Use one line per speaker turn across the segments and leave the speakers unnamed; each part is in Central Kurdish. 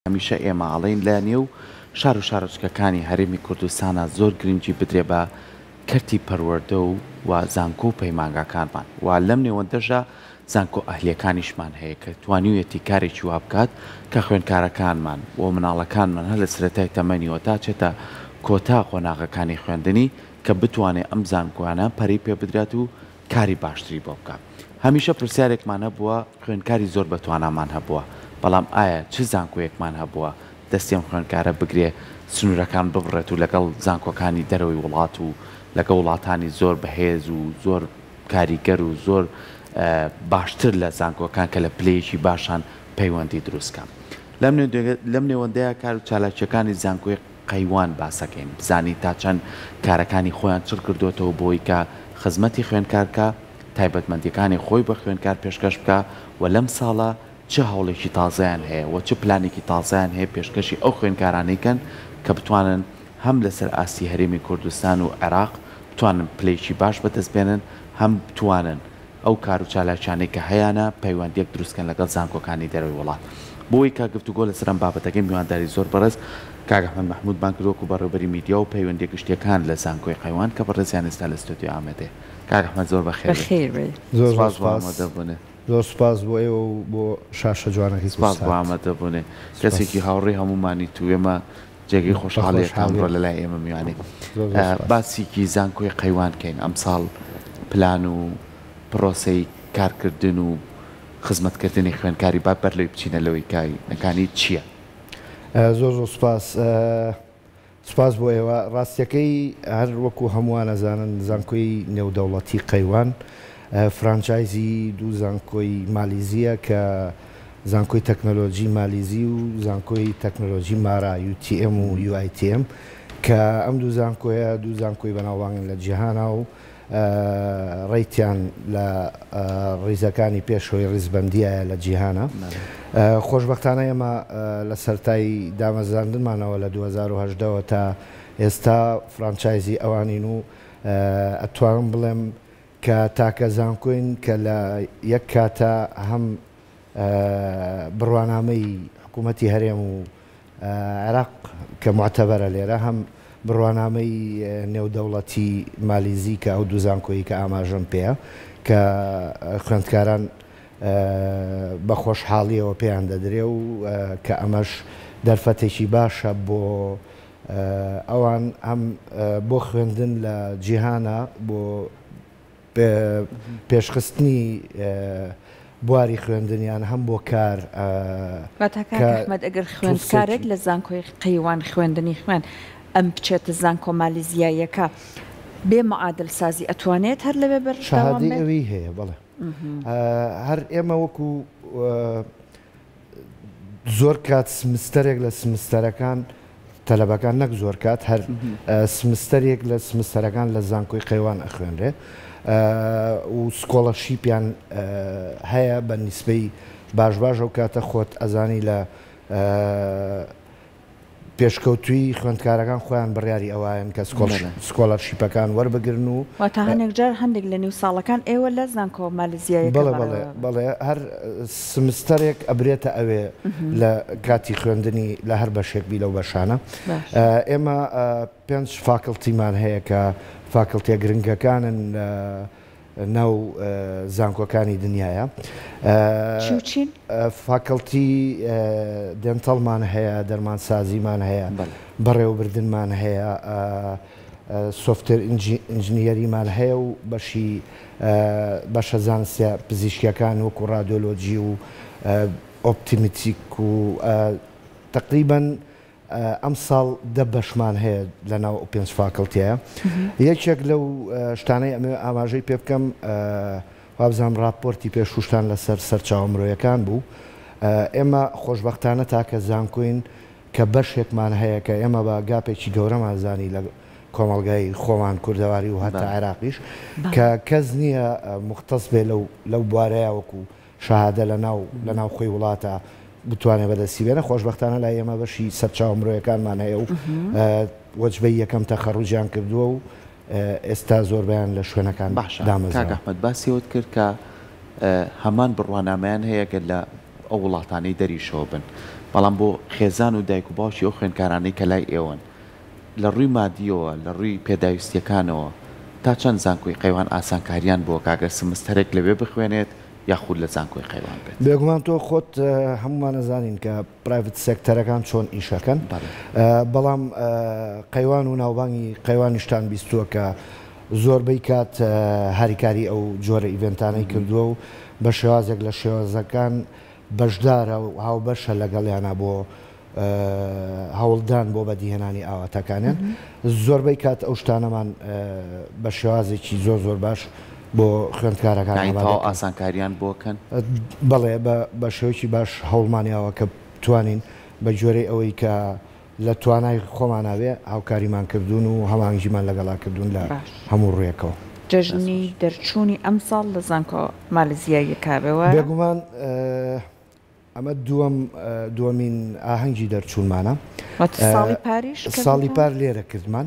هەمیشە ئێمە ئاڵین لە نێو شار و شارۆچکەکانی هەرێمی کوردستانە زۆر گرنگی بدرێ بە کەرتی پەروەردە و زانکۆ و پەیمانگاکانمان و لەم نێوەندەژە زانکۆ ئەهلیەکانیشمان هەیە کە توانیویەتی کارێکی وا بکات کە خوێندکارەکانمان و مناڵەکانمان هە لە سرەتای تەمەنیەوە تا چێتە کۆتا قۆناغەکانی خوێندنی کە بتوانێت ئەم زانکۆیانە پەری پێ بدرێت و کاری باشتری بۆ بکات. هەمیشە پرسیارێکمان هەبووە خوێندکاری زۆر بەتوانامان هەبووە، بەڵام ئایا چ زانکۆیەکمان هەبووە دەستێم خوێندکارە بگرێ سنوورەکان ببڕێت و لەگەڵ زانکۆکانی دەرەوەی وڵات و لەگە وڵاتانی زۆر بەهێز و زۆر کاریگەر و زۆر باشتر لە زانکۆکان کە لە پلەیەکی باشان پەیوەندی دروستکەم. لەم نێوەندەیە کار و چالاکیەکانی زانکۆی قەیوان باسەکەین، بزانی تا چەند کارەکانی خۆیان چڕ کردوێتەوە بۆی کە خزمەتی خوێندکارکە تایبەتمەندیەکانی خۆی بە خوێندکار پێشکەش بکە و لەم ساڵە چه هەوڵێکی تازایان هەیە و چه پلانێکی تازایان هەیە پێشکەشی ئەو خوێندکارانەیکەن کە بتوانن هەم لەسەر ئاستی هەرێمی کوردستان و عێراق بتوانن پلەیەکی باش بەدەستبێنن، هەم بتوانن ئەو کار و چالاکیانەی کە هەیەە پەیوەندیەک دروستکەن لەگەڵ زانکۆکانی دەرەوەی وڵات. بۆی کە گفتوگۆ لەسەر ئەم بابەتەکەی میوانداری زۆر بەڕێز کاک ئەحمەد مەحموود بانکردوەکو بەڕێوەبەری میدیا و پەیوەندی گشتیەکان لە زانکۆی قەیوان کە بەڕێزیان ئێستا لە ستودیۆ ئامادەیە. کاک ئەحمەد زۆر بەخێر
زۆر سپاس بۆ ئێوە و بۆ شاشە جوانەکەی
سپاس بۆ ئامادەبوونێ کەسێکی هاوڕێی هەمومانی تو ئێمە جێگەی خۆشحاڵیەکان بڕۆ لەلای ئێمە میوانێ باسیکی زانکۆی قەیوان کەین ئەمساڵ پلان و پرۆسەی کارکردن و خزمەتکردنی خوێندکاری با بەر لەوەی بچینە لەوەی نەکانی چییە؟
زۆر سپاس سپاس بۆ ئێوە. ڕاستیەکەی هەر وەکو هەمووان ئەزانن زانکۆی نێودەوڵەتی قەیوان فرانچایزی دوو زانکۆی مالیزیە کە زانکۆی تەکنۆلۆژی مالیزی و زانکۆی تەکنۆلۆژی مارا UTM و UITM کە ئەم دوو زانکۆیە دوو زانکۆی بەناوبانگن لە جیهانە و ڕێیتیان لە ڕیزەکانی پێشەوەی ڕیزبەندیە لە جیهانە. خۆشبەختانە ئێمە لە سەرای دامەزاندنمانەوە لە 2010ەوە تا ئێستا فرانچایزی ئەوانین و ئەتوانم بڵێم کە تاکە زانکۆین کە لە یەک کاتە هەم بڕوانامەی حکوومەتی هەرێم و عێراق کە معتەبەرە لێرە هەم بڕوانامەی نێودەوڵەتی مالیزی کە ئەو دوو زانکۆیی کە ئاماژەم پێە کە خوێندکاران بە خۆشحاڵیەوە پێیان دەدرێ و کە ئەمەش دەرفەتێکی باشە بۆ ئەوان هەم بۆ خوێندن لە جیهانە بۆ پێشخستنی بواری خوێندنیان هەم بۆ کار.
ئەحمەد ئەگەر خوێندکارێک لە زانکۆی قەیوان خوێندنی خوێن ئەم بچێتە زانکۆ مالیزیایەکە بێ مەعادل سازی ئەتوانێت هەر لەوێ بەر
شەهادەی ئەوەی هەیە بەڵێ هەر ئێمە وەکو زۆر کات سمستەرێک لە سمستەرەکان تەلەبەکان نەک زۆر کات هەر سمستەرێک لە سمستەرەکان لە زانکۆی قەیوان ئەخوێنرێ و سکۆڵەرشیپیان هەیە بە نیسبەی باش ئەو کاتە خۆت ئەزانی لە پێشکەوتوی خوێندکارەکان خۆیان بڕیاری ئەوایان کە سکۆڵەرشیپەکان وەربگرن و
تا هەندێک جار هەندێک لە نێو ساڵەکان ئێوە لە زانکۆ مالیزیایە
بەڵێ هەر سمستەرێک ئەبرێتە ئەوێ لە کاتی خوێندنی لە هەر بەشێکبی لەو بەشانە. ئێمە 5 فاکڵتیمان هەیە کە فاکڵتیە گرنگەکانن ناو زانکۆکانی دنیاە. فاکڵتی دێنتەڵمان هەیە، دەرمانسازیمان هەیە، بەڕێوەبردنمان هەیە، سۆفتێر ئینجینیەریمان هەیە و بەشە زانستیە پزیشکیەکان وەکو ڕادیۆلۆجی و ئۆپتیمیتیک و تقریباً ئەم ساڵ 10 بەشمان هەیە لە ناو 5 فاکڵتیە. یەکێک لەو شتانەی ئەمێ ئاماژەی پێ بکەم وابزانام راپۆرتی پێشوشتان لەسەر سەرچاوە مرۆیەکان بوو. ئێمە خۆشبەختانە تاکە زانکۆین کە بەشێکمان هەیە کە ئێمە بە گاپێکی گەورەمان زانی لە کۆمەڵگای خۆمان کوردەواری و هەتا عێراقیش کە کەس نییە مختص بێ لەو بوارەیە وەکو شەهادە لە ناو خۆی وڵاتە بتوانێت بەدەستی بێنە. خۆشبەختانە لای ئێمە بەشی سەرچاوە مرۆیەکانمان هەیە و وەجبەی یەکەم تەخەڕوجیان کردووە و ئێستا زۆربیان لە شوێنەکان دامەزراوە.
کاک ئەحمەد باسیەوەت کرد کە هەمان بڕوانامەیان هەیە کە لە ئەو وڵاتانەی دەریشەوە بن بەڵام بۆ خێزان و دایک و باشی ئەو خوێندکارانەی کە لای ئێوەن لە ڕووی مادیەوە لە ڕووی پێداویستیەکانەوە تا چەند زانکۆی قەیوان ئاسانکاریان بۆ کاگەر سمستەرێک لەوێ بخوێنێت یاخود لە زانکۆی قەیوان بێت
بێگومان تۆ خۆت هەمومان نەزانین کە پرایڤت سێکتەرەکان چۆن ئیشەکەن بەڵام قەیوان و ناوبانگی قەیوانیشتان بیستووە کە زۆربەی کات هاریکاری ئەو جۆرە ئیڤنتانەی کردووە و بە شێوازێک لە شێوازەکان بەشدارە و هاوبەشە لەگەڵیانە بۆ هەوڵدان بۆ بەدیهێنانی ئاواتەکانیان زۆربەی کات ئەو شتانەمان بە شێوازێکی زۆر باش بۆ خوێندکارەکان
ئاسانکاریان بۆکەن
بەڵێ بە شێوەیەکی باش هەوڵمانیاوە کە بتوانین بە جۆرەی ئەوەی کە لە توانای خۆماناوێ هاوکاریمان کردوون و هەمانگیمان لەگەڵا کردوون لە هەموو ڕوویەکەوە
جەژنی دەرچوونی ئەم ساڵ لە زانکۆ مالیزیایی کابەوە
بێگومان ئەمە دووەمین ئاهەنگی دەرچوونمانە ساڵی پار لێرە کردمان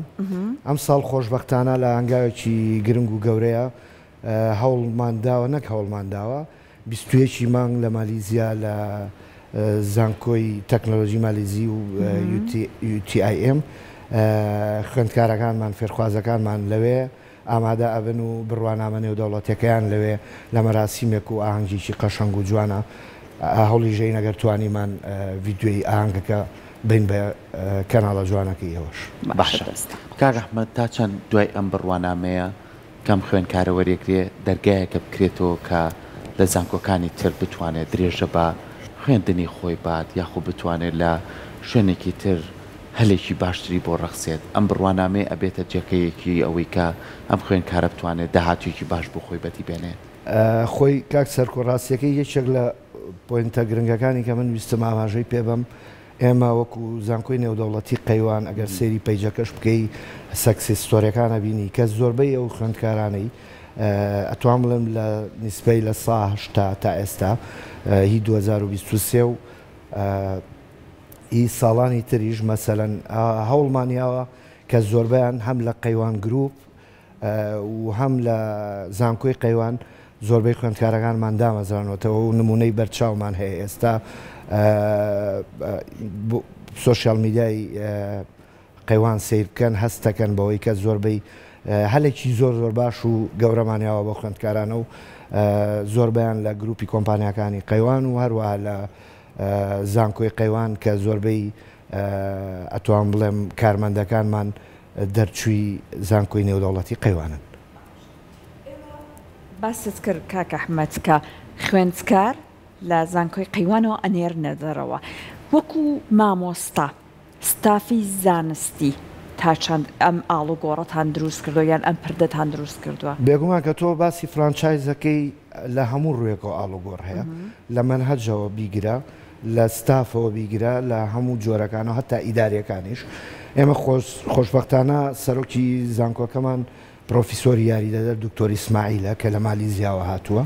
ئەم ساڵ خۆشبەختانە لە هەنگاوێکی گرنگ و گەورەیە هەوڵمانداوە نەک هەوڵمانداوە 21 مانگ لە مالیزیا لە زانکۆی تەکنۆلۆژی مالیزی و UTIM خوێندکارەکانمان فێرخوازەکانمان لەوێ ئامادە ئەبن و بڕوانامە نێودەوڵەتەکەیان لەوێ لە مەراسیمێک و ئاهەنگێکی قەشەنگ و جوانە هەوڵی ژەی نەگەر توانیمان ڤیددیۆی ئاهەنگەکە بین بە کەناڵە جوانەکەی ئێوەش
باشە کاک ئەحمەد تا چەند دوای ئەم بڕوانامەیە کەم خوێندکارە وەرێگرێ دەرگایەکە بکرێتەوە کە لە زانکۆکانی تر بتوانێت درێژە بە خوێندنی خۆی بات یاخود بتوانێت لە شوێنێکی تر هەلێکی باشتری بۆ ڕەخسێت ئەم بڕوانامەیە ئەبێتە جێگەیەکی ئەوەی کە ئەم خوێندکارە بتوانێت داهاتوێکی باش بۆ خۆی بەدی بێنێت
خۆی کاک سەرکۆڕاستیەکەی یەکێک لە پۆینتە گرنگەکانی کە من ویستم ئاماژەی پێ بەم ئێمە وەکو زانکۆی نێودەوڵەتی قەیوان ئەگەر سێری پەیجەکەش بکەی سەکسیستۆریەکانە بینی کە زۆربەی ئەو خوێندکارانەی ئەتوان بڵێم لە نیسبەی لە ساهشتا تا ئێستا هی 2023 و هی ساڵانی تریش مەسەلەن هەوڵمانیاوە کە زۆربیان هەم لە قەیوان گروپ و هەم لە زانکۆی قەیوان زۆربەی خوێندکارەکانمان دامەزرانەوەتەوە و نمونەی بەرچاومان هەیە ئێستا سۆشیال میدیای قەیوان سیر بکەن هەستەکەن بەوەی کە زۆربەی هەلێکی زۆر باش و گەورەمانیاوە بۆ خوێندکارانە و زۆربیان لە گروپی کۆمپانیەکانی قەیوان و هەروەها لە زانکۆی قەیوان کە زۆربەی ئەتوان بڵێم کارمەندەکانمان دەرچووی زانکۆی نێودەوڵەتی قەیوانن.
باست کرد کاک ئەحمەد کە خوێندکار لە زانکۆی قەیوانەوە ئەنێرنە دەرەوە وەکو مامۆستا ستافی زانستی تا چەند ئەم ئاڵوگۆڕەتان دروست کردو یان ئەم پردەتان دروست کردووە
بێگومان کە تۆ باسی فرانچایزەکەی لە هەموو ڕوویەکەوە ئاڵوگۆڕ هەیە لە منهەجەوە بیگرە لە ستافەوە بیگرە لە هەموو جۆرەکانەوە هەتا ئیداریەکانیش ئێمە خۆشبەختانە سەرۆکی زانکۆکەمان پرۆفیسۆری یاریدەدەر دکتۆری ئیسماعیلە کە لە مالیزیاوە هاتووە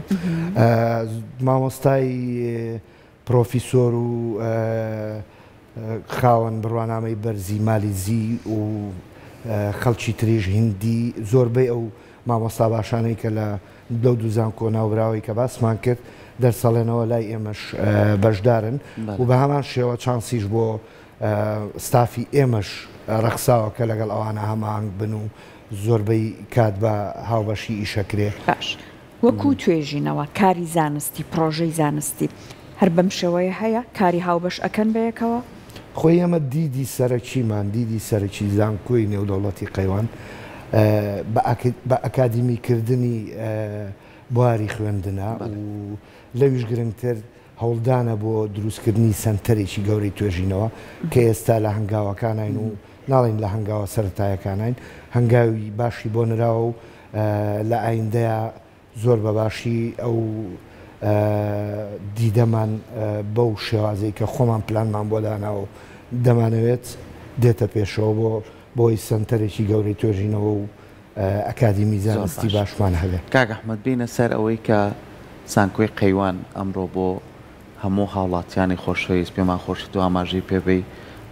مامۆستای پرۆفیسۆر و خاوەن بڕوانامەی بەرزی مالیزی و خەڵکی تریژ هیندی زۆربەی ئەو مامۆستا باشانەی کە لە لەو دوو زانکۆ ناوراوی کە باسمان کرد دەرسەڵێنەوە لای ئێمەش بەشدارن و بە هەمان شێوە چانسیش بۆ ستافی ئێمەش ڕەخساوە کە لەگەڵ ئەوانە هەماهنگ بن و زۆربەی کات بە هاوبەشی ئیشەکرێ
باش وەکو توێژینەوە کاری زانستی پرۆژەی زانستی هەر بەم شێوەیە هەیە کاری هاوبەش ئەکەن بەیەکەوە
خۆی ئەمە دیدی سەرەکیمان دیدی سەرەکی زانکۆی نێودەوڵەتی قەیوان بە ئەکادیمیکردنی بواری خوێندنە و لەویش گرنگتر هەوڵدانە بۆ دروستکردنی سنتەرێکی گەورەی توێژینەوە کە ئێستا لە هەنگاوەکانین و ناڵین لە هەنگاوە سەرەتایەکانین هەنگاوی باشی بۆ نراوە و لە ئایندەیە زۆر بە باشی ئەو دیدەمان بەو شێوازەی کە خۆمان پلانمان بۆ داناوە دەمانەوێت دێتە پێشەوە بۆی سنتەرێکی گەورەی توێژینەوە و ئەکادیمی زانستی باشمان هەبێت.
کاک ئەحمەد بینە سەر ئەوەی کە زانکۆی قەیوان ئەمڕۆ بۆ هەموو هاوڵاتیانی خۆشەویست پێمان خۆشی تو ئاماژەی پێبەی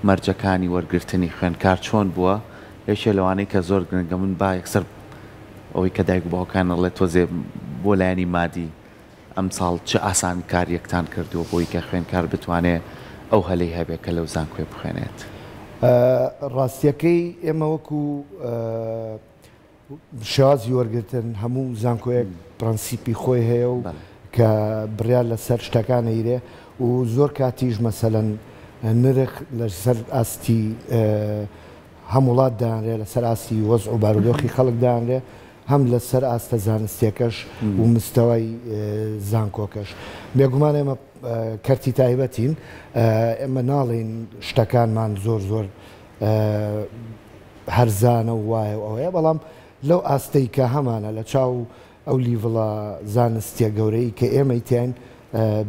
مەرجەکانی وەرگرتنی خوێندکار چۆن بووە یەکێ لەوانەی کە زۆر گرنگە من با یەکسەر ئەوەی کە دایک و باوکان ئەڵێ تۆزێ بۆ لایەنی مادی ئەم ساڵ چه ئاسان کاریەکتان کردووە بۆی کە خوێندکار بتوانێت ئەو هەلەی هەبێت کە لەو زانکۆی بخوێنێت.
ڕاستیەکەی ئێمە وەکو شازی وەرگتن هەموو زانکۆیەک پرەنسیپی خۆی هەیە و کە بڕیار لەسەر شتەکانە ئیرێ و زۆر کاتیش مەسەلەن نرخ لەسەر ئاستی هەم وڵات دانرێ لەسەر ئاستی وەزع و بارودۆخی خەڵک دانرێ هەم لەسەر ئاستە زانستیەکەش و مستەوای زانکۆکەش بێگومان ئێمە کەرتی تایبەتین ئێمە ناڵین شتەکانمان زۆر زۆر هەرزانە و وایە ئەوەیە بەڵام لەو ئاستەی کە هەمانە لە چاو ئەو لیڤڵە زانستیە گەورەی کە ئێمەی تیان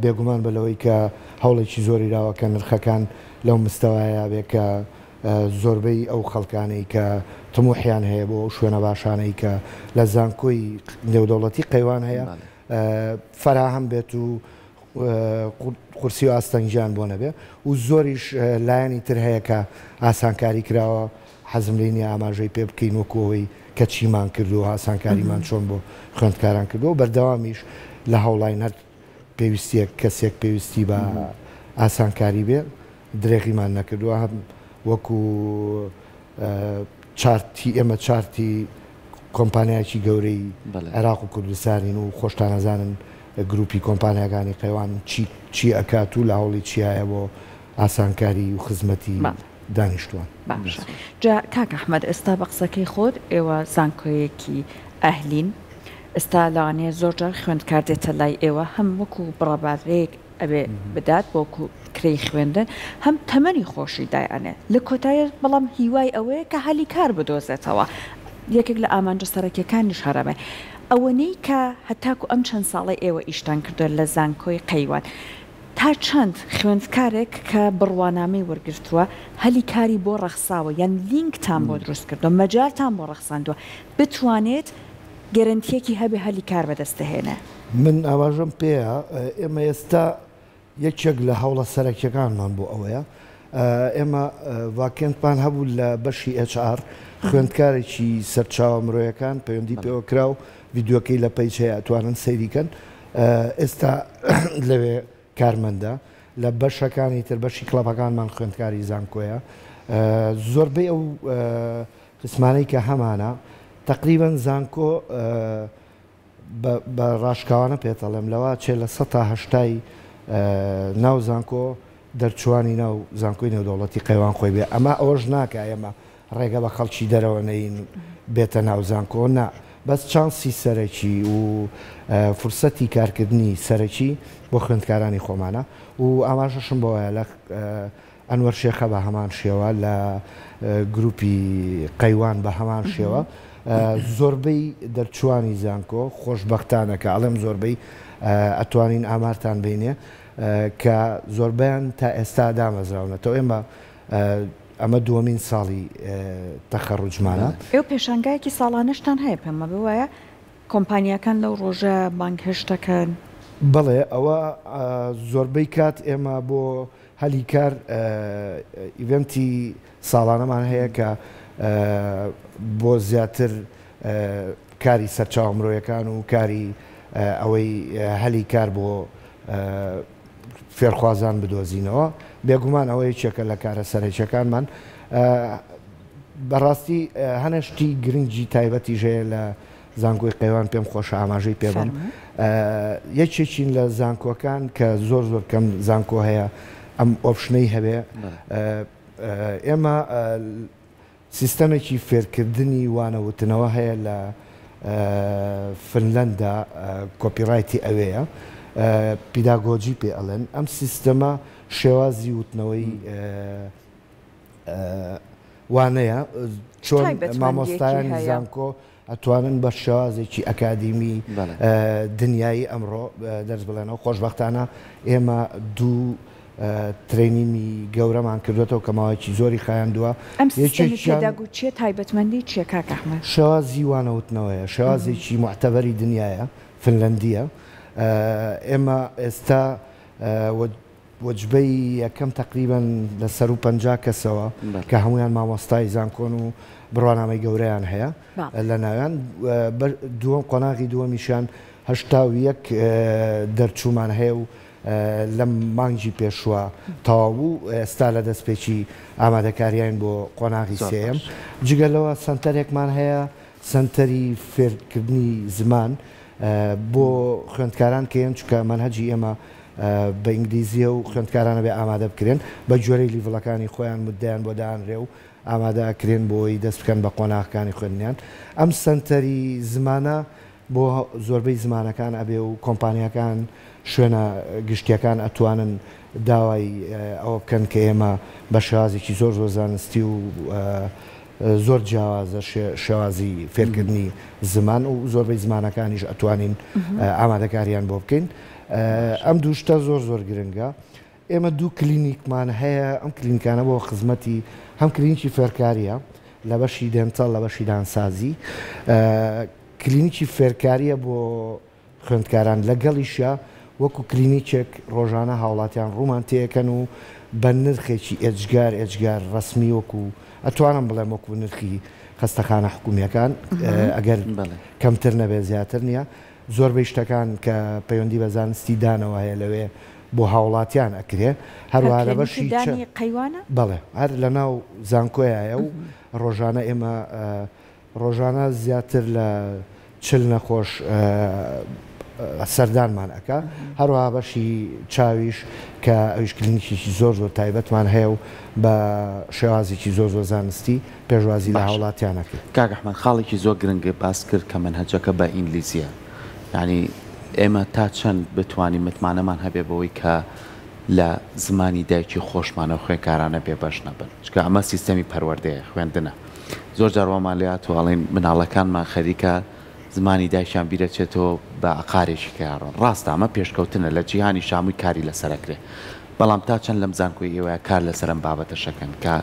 بێگومان بەلەوەی کە هەوڵێکی زۆری راوە کە نرخەکان لەو مستەوایە بێ کە زۆربەی ئەو خەڵکانەی کە تموحیان هەیە بۆ ئەو شوێنە باشانەی کە لە زانکۆی نێودەوڵەتی قەیوان هەیە فەراهەم بێت و قورسی و ئاستەنگیان بۆ نەبێ و زۆریش لایەنی تر هەیە کە ئاسانکاری کراوە حەزم لێنی ئاماژەی پێ بکەین وەکۆی کە چیمان کردو ئاسانکاریمان چۆن بۆ خوێندکاران کردو و بەردەوامیش لە هەوڵای هەر پێویستیە کەسێک پێویستی بە ئاسانکاری بێ درێغیمان نەکردووە هەم وەکو چارتی ئێمە چارتی کۆمپانیایکی گەورەی عێراق و کوردستانین و خۆشتان نەزانن گروپی کۆمپانیاکانی قەیوان چی ئەکات و لە هەوڵی چیایە بۆ ئاسانکاری و خزمەتی دانیشتوان.
جا کاک ئەحمەد ئێستا بە قسەکەی خۆت ئێوە زانکۆیەکی ئەهلین ئێستا لەوانەیە زۆرجار خوێندکار دێتە لای ئێوە هەم وەکو بڕەبادرەیەک ئەبێ بدات بۆکو کرێی خوێندن هەم تەمەنی خۆشی دایانێت لە کۆتایە بەڵام هیوای ئەوەیە کە هەلی کار بدۆزێتەوە یەکێک لە ئامانجە سەرەکیەکانیش هەرەمێ ئەوەنەی کە هەتاکو ئەم چەند ساڵی ئێوە ئیشتان کردووە لە زانکۆی قەیوان تا چەند خوێندکارێک کە بڕوانامەی وەرگرتووە هەلی کاری بۆ ڕەخساوە یان لینکتان بۆ دروست کردو مەجارتان بۆ ڕەخساندووە بتوانێت گەرنتیەکی هەبێ هەلی کار بەدەستەهێنە.
من ئاواژەم پێەیە ئێمە ئێستا یەکێک لە هەوڵە سەرەکیەکانمان بۆ ئەوەیە ئێمە ڤاکێنتمان هەبوو لە بەشی HR خوێندکارێکی سەرچاوە مرۆیەکان پەیوەندی پێوە کرا و ڤیددیۆکەی لە پەیج هەیە ئەتوانن سەیریکەن ئێستا لەوێ کارمەندە لە بەشەکانی تر بەشی کڵەپەکانمان خوێندکاری زانکۆیە زۆربەی ئەو قسمانەی کە هەمانە تقریبا زانکۆ بە ڕاشکاوانە پێتەڵێم لەوە چێ لە 180 ناو زانکۆ دەرچوانی ناو زانکۆی نێودەوڵەتی قەیوان خۆی بێ ئەمە ئەوەش ناکە ئێمە ڕێگە بە خەڵکی دەرەوە نەین بێتە ناو زانکۆ نا بەس چانسی سەرەکی و فرسەتی کارکردنی سەرەکی بۆ خوێندکارانی خۆمانە و ئاماژەشم بۆیە لە ئەنوەر شێخە بە هەمان شێوە لە گروپی قەیوان بە هەمان شێوە زۆربەی دەرچوانی زانکۆ خۆشبەختانە کە ئەڵێم زۆربەی ئەتوانین ئامارتان بینێ کە زۆربیان تا ئێستا دامەزراونەتەوە ئێمە ئەمە دووەمین ساڵی تەخەڕوجمانە
ئێوە پێشانگایەکی ساڵانەشتان هەیە پێمە بوایە کۆمپانیەکان لەو ڕۆژە بانک هێشتەکەن
بڵێ ئەوە زۆربەی کات ئێمە بۆ هەلی کار ئیڤنتی ساڵانەمان هەیە کە بۆ زیاتر کاری سەرچاو مرۆیەکان و کاری ئەوەی هەلی کار بۆ فێرخوازان بدۆزینەوە بێگومان ئەوەی چێکە لە کارە سەرەکیەکانمان بەڕاستی هەنەشتی گرنگی تایبەتی ژەیە لە زانکۆی قەیوان پێم خۆشە ئاماژەی پێبم یەکێکین لە زانکۆکان کە زۆر زۆر کەم زانکۆ هەیە ئەم ئۆپشنەی هەبێ ئێمە سیستەمێکی فێرکردنی وانەوتنەوە هەیە لە فنلەندا کۆپیڕایتی ئەوەیە پیداگۆجی پێ ئەڵێن ئەم سیستەمە شێوازی وتنەوەی وانەیە چۆن مامۆستایانی زانکۆ ئەتوانن بە شێوازێکی ئەکادیمی دنیای ئەمڕۆ دەرز بڵێنەوە خۆشبەختانە ئێمە دوو ترینینی گەورەمان کردوێتەوە کە ماوەیەکی زۆری خایاندووە
چێ تایبەتمەندی چیە کاک ئەحمەد
شێوازی وانەوتنەوەیە شێوازێکی معتەبەری دنیایە فنلەندیە ئێمە ئێستا وەجبەی یەکەم تقریبا لە 150 کەسەوە کە هەمویان مامۆستای زانکۆن و بڕوانامەی گەورەیان هەیە لە ناویان دووەم قۆناغی دووەمیشیان 81 دەرچوومان هەیە و لەم مانگی پێشوە تەواو بوو ئێستا لە دەستپێکی ئامادەکاریان بۆ قۆناغی سێم جگەلەوە سنتەرێکمان هەیە سنتەری فێرکردنی زمان بۆ خوێندکاران کەێن چکە منهەجی ئێمە بە ئینگلیزیە و خوێندکارانە بێ ئامادە بکرێن بە جۆرەی لیڤڵەکانی خۆیان مدەیان بۆ دانرێ و ئامادەکرێن بۆی دەست بکەن بە قۆناغەکانی خوێندنیان ئەم سنتەری زمانە بۆ زۆربەی زمانەکان ئەبێ و کۆمپانیەکان شوێنە گشتیەکان ئەتوانن داوای ئەوە بکەن کە ئێمە بە شێوازێکی زۆر زۆر زانستی و زۆر جیاوازە شێوازی فێرکردنی زمان و زۆربەی زمانەکانیش ئەتوانین ئامادەکاریان بۆ بکەین ئەم دووشتە زۆر زۆر گرنگە ئێمە دوو کلینیکمان هەیە ئەم کلینیکانە بۆ خزمەتی هەم کلینیکی فێرکاریە لە بەشی دێنتەڵ لە بەشی دانسازی کلینیکی فێرکاریە بۆ خوێندکاران لەگەڵیشە وەکو کلینیکێک ڕۆژانە هاوڵاتیان ڕوومان تێەکەن و بە نرخێکی ئێجگار ڕسمی وەکو ئەتوانم بڵێم وەکو نرخی خستەخانە حکومیەکان ئەگەر کەمتر نەبێ زیاتر نییە زۆربەی شتەکان کە پەیوەندی بە زانستی دانەوە هەیە لەوێ بۆ هاوڵاتیان ئەکرێ هەروە لە بەشی
قەیوانە
بەڵێ هەر لە ناو زانکۆیایە و ڕۆژانە ئێمە ڕۆژانە زیاتر لە چل نەخۆش سەردانمان ئەکا هەروەها بەشی چاویش کە ئەویش کلینیکێکی زۆر زۆر تایبەتمان هەیە و بە شێوازێکی زۆر زۆر زانستی پێشوازی لە هاوڵاتیانەکرد
کاک ئەحمەد خاڵێکی زۆر گرنگە باس کرد کە منهەجەکە بە ئینگلیزیە یعنی ئێمە تا چەند بتوانین متمانەمان هەبێ بەوەی کە لە زمانی دایکی خۆشمانە خوێندکارانە بێ بەش نەبن چکە ئەمە سیستەمی پەروەردەیە خوێندنە زۆر جاروامان لات و ئەڵێن مناڵەکانمان خەریکە زمانی دایکیان بیرەچێتەوە بە ئەقارێکی کارڕۆن ڕاستە ئەمە پێشکەوتنە لە جیهانی شامووی کاری لەسەرەکرێ بەڵام تا چەند لەم زانکۆی ئێوەیە کار لەسەرم بابەتەشەکەن کە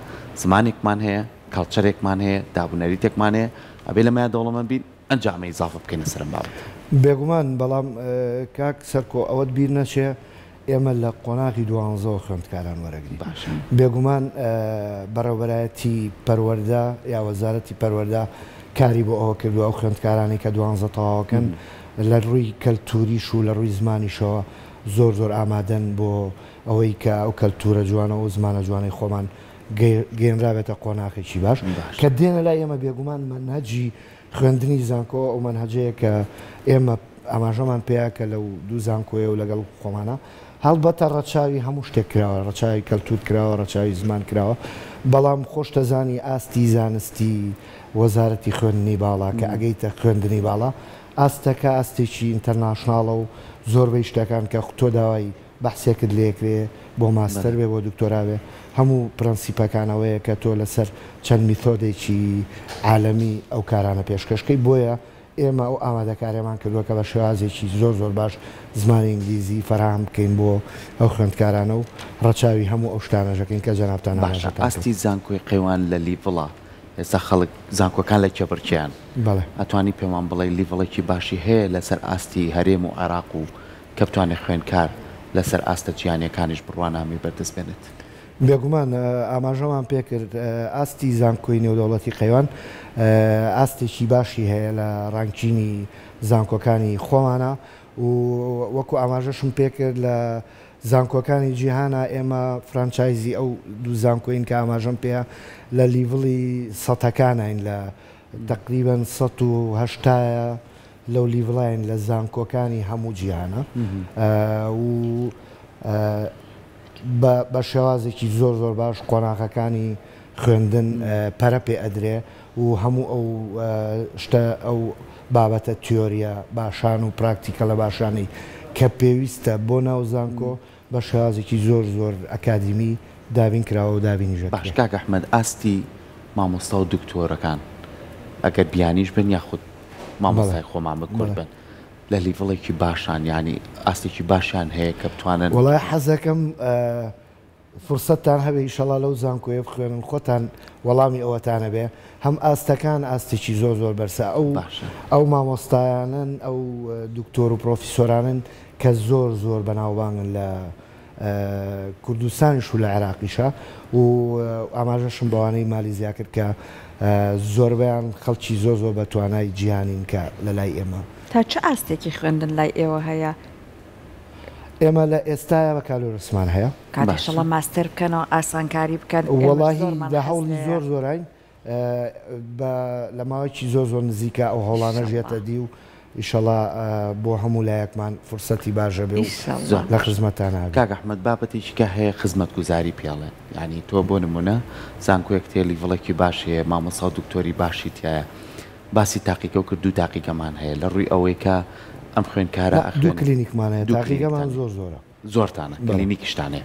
زمانێکمان هەیە کاڵچەرێکمان هەیە دابوونەریتێکمان هەیە ئەبێ لەمایە دەوڵەمەند بین ئەنجامە ئیزافە بکەینە سەرم بابەت
بێگومان بەڵام کاک سەرکۆ ئەوەت بیر نەچێ ئێمە لە قۆناغی دوانزەوە خوێندکاران وەرەگری بێگومان بەڕێوەبەرایەتی پەروەردە یا وەزارەتی پەروەردە کاری بۆ ئەوە کردو ئەو خوێندکارانی کە دوانزە تەواوەکەن لە ڕووی کەلتوریش و لە ڕووی زمانیشەوە زۆر زۆر ئامادەن بۆ ئەوەی کە ئەو کەلتورە جوانە و زمانە جوانەی خۆمان گەێنرابێتە قۆناغێکی باش کە دێنە لای ئێمە بێگومان منهەجی خوێندنی زانکۆ ئەو منهەجەیە کە ئێمە ئاماژەمان پێەیە کە لەو دوو زانکۆیە و لەگەڵ خۆمانە هەڵبەتە ڕەچاوی هەموو شتێک کراوە ڕەچاوی کەلتور کراوە ڕەچاوی زمان کراوە بەڵام خۆشتەزانی ئاستی زانستی وەزارەتی خوێندنی باڵا کە ئەگەیتە خوێندنی باڵا ئاستەکە ئاستێکی ئینتەرناشناڵە و زۆربەی شتەکان کە تۆ داوای بەحسێکت لێکرێ بۆ ماستەر بێ بۆ دکتۆراوێ هەموو پرەنسیپەکانەوەیە کە تۆ لەسەر چەند میتۆدێکی عالەمی ئەو کارانە پێشکەشکەی بۆیە ئێمە ئەو ئامادەکاریمان کردووە کە بە شێوازێکی زۆر زۆر باش زمانی ئینگلیزی فەرهەم بکەین بۆ ئەو خوێندکارانە و ڕەچاوی هەموو ئەو شتانەژەکەین کە جەنابتان
باشە ئاستی زانکۆی قەیوان لە لیڤڵە ئێستا خەڵک زانکۆکان لە کێبڕکیان ئەتوانی پێمان بڵێ لیڤڵێکی باشی هەیە لەسەر ئاستی هەرێم و عێراق و کە بتوانێت خوێندکار لەسەر ئاستە جیهانیەکانیش بڕوانامی بەردەست بێنێت
بێگومان ئاماژەمان پێکرد ئاستی زانکۆی نێودەوڵەتی قەیوان ئاستێکی باشی هەیە لە ڕانکینی زانکۆکانی خۆمانە و وەکو ئاماژەشم پێکرد لە زانکۆکانی جیهانە ئێمە فرانچایزی ئەو دوو زانکۆین کە ئاماژەم پێە لە لیڤڵی سەدەکانین لە تقریبەن ١٨ لەو لیڤڵین لە زانکۆکانی هەموو جیهانە و بە شێوازێکی زۆر زۆر باش قۆناغەکانی خوێندن پەرە پێ ئەدرێ و هەموو ئەو شتە ئەو بابەتە تیۆریە باشان و پراکتیکە لە باشانی کە پێویستە بۆ ناو زانکۆ بە شێوازێکی زۆر زۆر ئەکادیمی دابین کراوە و دابینیژە
باش کاک ئەحمەد ئاستی مامۆستا و دکتۆرەکان ئەگەر بیانیش بن یاخود مامۆستای خۆمان بکورد بن لە لیڤڵێکی باشان ینی ئاستێکی باشیان هەیە کە بتوانن
وەڵای حەزەکەم فرسەتتان هەبێ ئیشەڵا لەو زانکۆیە بخوێنن خۆتان وەڵامی ئەوەتانە بێ هەم ئاستەکان ئاستێکی زۆر زۆر بەرسە ئەو مامۆستایانن ئەو دکتۆر و پرۆفیسۆرانن کە زۆر زۆر بەناوبانگن لە کوردستانیش و لە عێراقیشە و ئاماژەشم بەوانەی مالی زیا کرد کە زۆربیان خەڵکی زۆر زۆر بە توانای جیهانین کە لە لای ئێمە
تا چه ئاستێکی خوێندن لای ئێوە هەیە
ئێمە لە ئێستاە بە کالۆرسمان هەیە
کاتێشەڵە ماستەر بکەنەوە ئاسانکاری بکەن
وەڵاهی لە هەوڵی زۆرین لە ماوەیەکی زۆر نزیکە ئەو هەوڵانە ژێتە دی و ئیشەڵا بۆ هەموو لایەکمان فرسەتی باشە بێ و لە خزمەتانە.
کاک ئەحمەد بابەتێکیکە هەیە خزمەت گوزاری پیاڵێ ینی تۆ بۆ نمونە زانکۆیەک تێلی وڵێکی باش هەیە مامۆستا و دکتۆری باشی تایە باسی تاقیکە و کرد 2 تاقیگەمان هەیە لە ڕووی ئەوەی کە ئەم خوێندکارە
2 کلینیکمانەیە تاقیگەمان زۆرە
زۆرتانە کلینیکیشتانەیە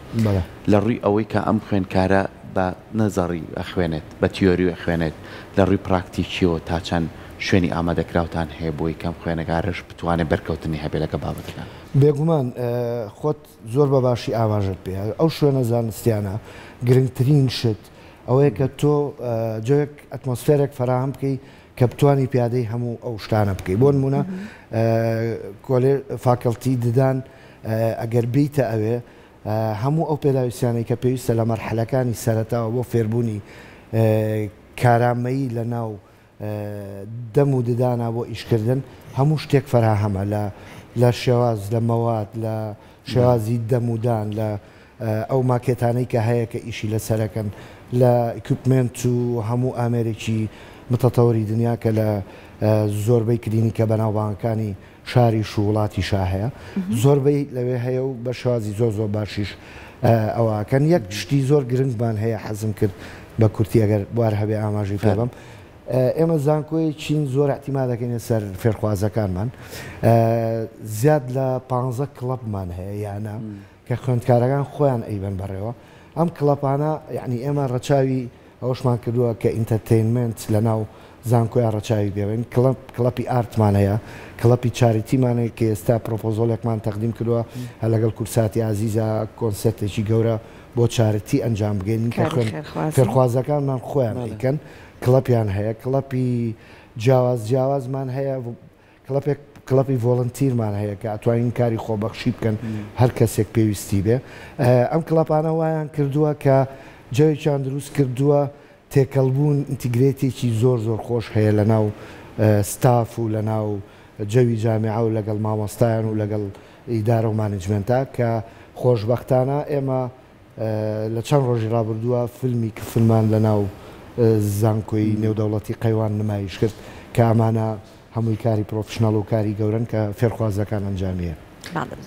لە ڕووی ئەوەی کە ئەم خوێندکارە بە نەزەڕی ئەخوێنێت بە تیۆری ئەخوێنێت لە ڕووی پراکتیکیەوە تا چەند شوێنی ئامادەکراوتان هەیە بۆی کەم خوێنەگارش بتوانێت بەرکەوتنی هەبێ لەگە بابەتەکان.
بێگومان خۆت زۆر بە باشی ئاواژت پێ ئەو شوێنە زانستیانە گرنگترین شت ئەوەیە کە تۆ جۆیەک ئەتمۆسفێرێک فراهم بکەی کە بتوانی پیادەی هەموو ئەو شتانە بکەی بۆ نمونە کۆلێ فاکەڵتی ددان ئەگەر بیتە ئەوێ هەموو ئەو پێداویستیانەی کە پێویستە لە مەرحەلەکانی سەرەتاوە بۆ فێربوونی کارامەیی لە ناو دەم و ددانا بۆ ئیشکردن هەموو شتێک فراهەمە لە شێواز لە مەوات لە شێوازی دەمودان لە ئەو ماکێتانەی کە هەیە کە ئیشی لەسەرەکەن لە ئیکوپمنت و هەموو ئامێرێکی متەتەوەری دنیا کە لە زۆربەی کلینیکە بەناوبانەکانی شاری وڵاتی هەیە زۆربەی لەوێ هەیە و بە شازی زۆر باشیش ئەوەکەن یەک شتی زۆر گرنگمان هەیە حەزم کرد بە کورتی ئەگەر بوار هەبێ ئاماژی پێبم ئێمە زانکۆی چین زۆر احتیما دەکەینە سەر فێرخوازەکانمان زیاد لە 15 کڵبمان هەیە یانە کە خوێندکارەکان خۆیان ئەیبن بەڕێوە ئەم کڵپانە یعنی ئێمە ڕەچاوی ئەوشمان کردووە کە ئینتەرتەینمنت لە ناو زانکۆیان ڕەچاوی بێوین کڵپی ئارتمان هەیە کڵپی چاریتیمانەیە کە ئێستا پرۆپۆزۆلێکمان تەقدیم کردووە لەگەڵ کورساتی عزیزە کۆنسەرتێکی گەورە بۆ چارەتی ئەنجام بگەین کە فێرخوازەکانمان خۆیان ئەیکەن کڵپیان هەیە کڵپی جیاوازمان هەیە کڵپی ڤۆڵنتیرمان هەیە کە ئەتوانین کاری خۆبەخشی بکەن هەر کەسێک پێویستی بێ ئەم کڵپانە وایان کردووە کە جەوێکیان دروست کردووە تێکەڵبوون ئینتیگرێتێکی زۆر خۆش هەیە لە ناو ستاف و لە ناو جەوی جامعە و لەگەڵ مامۆستایان و لەگەڵ ئیدارە و مانجمنتە کە خۆشبەختانە ئێمە لە چەند ڕۆژی ڕابردووە فیلمی کفلمان لە ناو زانکۆی نێودەوڵەتی قەیوان نمایش کرد کە ئەمانە هەمووی کاری پرۆفشناڵ و کاری گەورن کە فێرخوازەکان ئەنجامیە.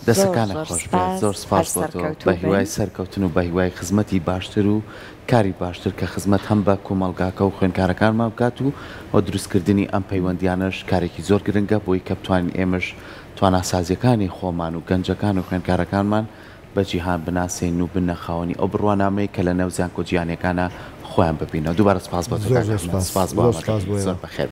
دەسەکانە خۆش زۆر سپاس بۆ تۆ بە هیوای سەرکەوتن و بە هیوای خزمەتی باشتر و کاری باشتر کە خزمەت هەم بە کۆمەڵگاکە و خوێندکارەکانمان بکات و ئەو دروستکردنی ئەم پەیوەندیانەش کارێکی زۆر گرنگە بۆی کە بتوانین ئێمەش تواناسازیەکانی خۆمان و گەنجەکان و خوێندکارەکانمان بە جیهان بناسین و بنە خاوەنی ئەو بڕوانامەی کە لە نێو زانکۆ جیهانیەکانە خۆیان ببینە. دووبارە سپاس بۆ تۆ.